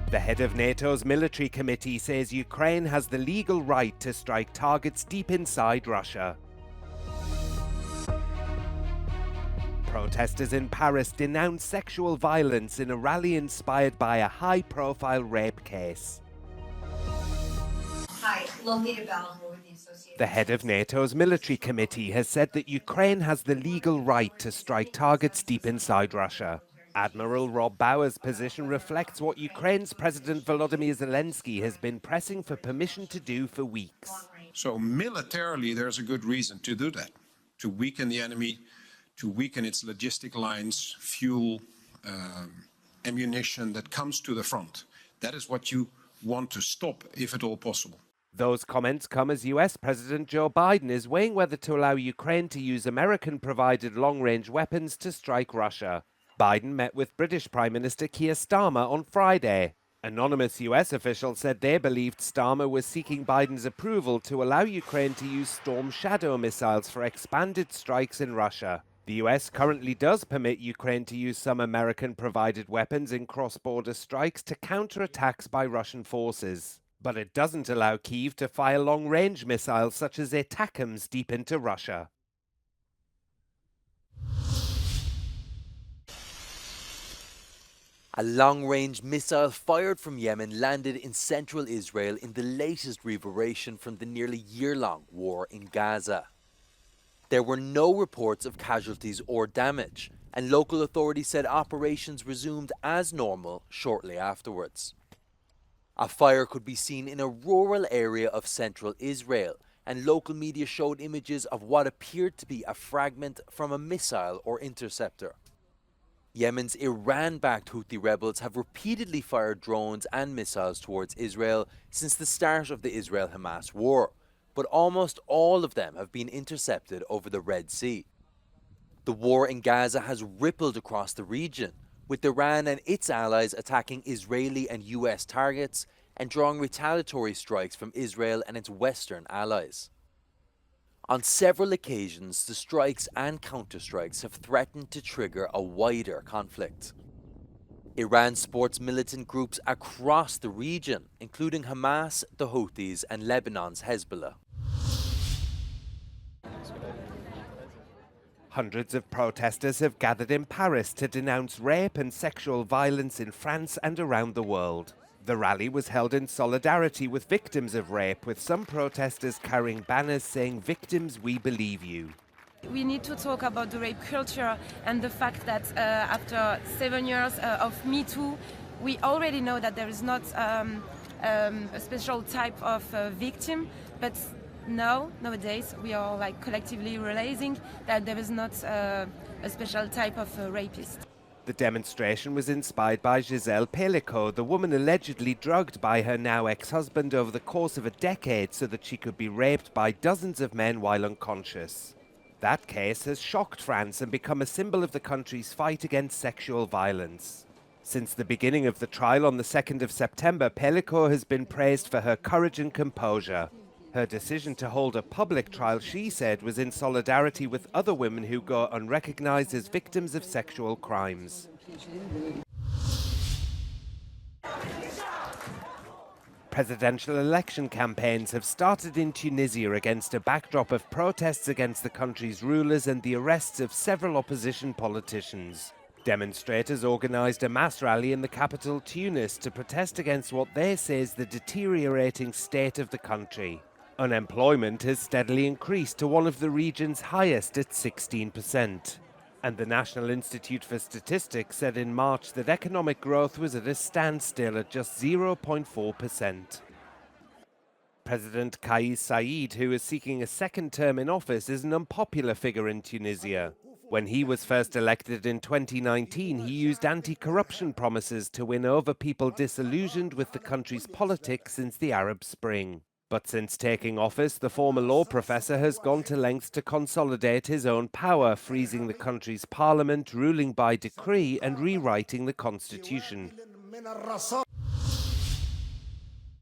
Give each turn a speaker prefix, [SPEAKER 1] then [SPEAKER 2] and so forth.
[SPEAKER 1] The head of NATO's military committee says Ukraine has the legal right to strike targets deep inside Russia. Protesters in Paris denounce sexual violence in a rally inspired by a high-profile rape case.
[SPEAKER 2] Hi, Lolita Bell with the Associated.
[SPEAKER 1] The head of NATO's military committee has said that Ukraine has the legal right to strike targets deep inside Russia. Admiral Rob Bauer's position reflects what Ukraine's President Volodymyr Zelensky has been pressing for permission to do for weeks.
[SPEAKER 3] So militarily, there's a good reason to do that, to weaken the enemy, to weaken its logistic lines, fuel, ammunition that comes to the front. That is what you want to stop, if at all possible.
[SPEAKER 1] Those comments come as US President Joe Biden is weighing whether to allow Ukraine to use American-provided long-range weapons to strike Russia. Biden met with British Prime Minister Keir Starmer on Friday. Anonymous US officials said they believed Starmer was seeking Biden's approval to allow Ukraine to use Storm Shadow missiles for expanded strikes in Russia. The US currently does permit Ukraine to use some American-provided weapons in cross-border strikes to counter attacks by Russian forces. But it doesn't allow Kyiv to fire long-range missiles such as ATACMS deep into Russia.
[SPEAKER 4] A long-range missile fired from Yemen landed in central Israel in the latest reverberation from the nearly year-long war in Gaza. There were no reports of casualties or damage, and local authorities said operations resumed as normal shortly afterwards. A fire could be seen in a rural area of central Israel, and local media showed images of what appeared to be a fragment from a missile or interceptor. Yemen's Iran-backed Houthi rebels have repeatedly fired drones and missiles towards Israel since the start of the Israel-Hamas war, but almost all of them have been intercepted over the Red Sea. The war in Gaza has rippled across the region, with Iran and its allies attacking Israeli and US targets and drawing retaliatory strikes from Israel and its Western allies. On several occasions, the strikes and counterstrikes have threatened to trigger a wider conflict. Iran supports militant groups across the region, including Hamas, the Houthis, and Lebanon's Hezbollah.
[SPEAKER 1] Hundreds of protesters have gathered in Paris to denounce rape and sexual violence in France and around the world. The rally was held in solidarity with victims of rape, with some protesters carrying banners saying, "Victims, we believe you."
[SPEAKER 5] We need to talk about the rape culture and the fact that after 7 years of Me Too, we already know that there is not a special type of victim, but nowadays we are collectively realizing that there is not a special type of rapist.
[SPEAKER 1] The demonstration was inspired by Gisèle Pelicot, the woman allegedly drugged by her now ex-husband over the course of a decade so that she could be raped by dozens of men while unconscious. That case has shocked France and become a symbol of the country's fight against sexual violence. Since the beginning of the trial on the 2nd of September, Pelicot has been praised for her courage and composure. Her decision to hold a public trial, she said, was in solidarity with other women who go unrecognized as victims of sexual crimes. Presidential election campaigns have started in Tunisia against a backdrop of protests against the country's rulers and the arrests of several opposition politicians. Demonstrators organized a mass rally in the capital, Tunis, to protest against what they say is the deteriorating state of the country. Unemployment has steadily increased to one of the region's highest at 16%. And the National Institute for Statistics said in March that economic growth was at a standstill at just 0.4%. President Kais Saied, who is seeking a second term in office, is an unpopular figure in Tunisia. When he was first elected in 2019, he used anti-corruption promises to win over people disillusioned with the country's politics since the Arab Spring. But since taking office, the former law professor has gone to lengths to consolidate his own power, freezing the country's parliament, ruling by decree, and rewriting the constitution.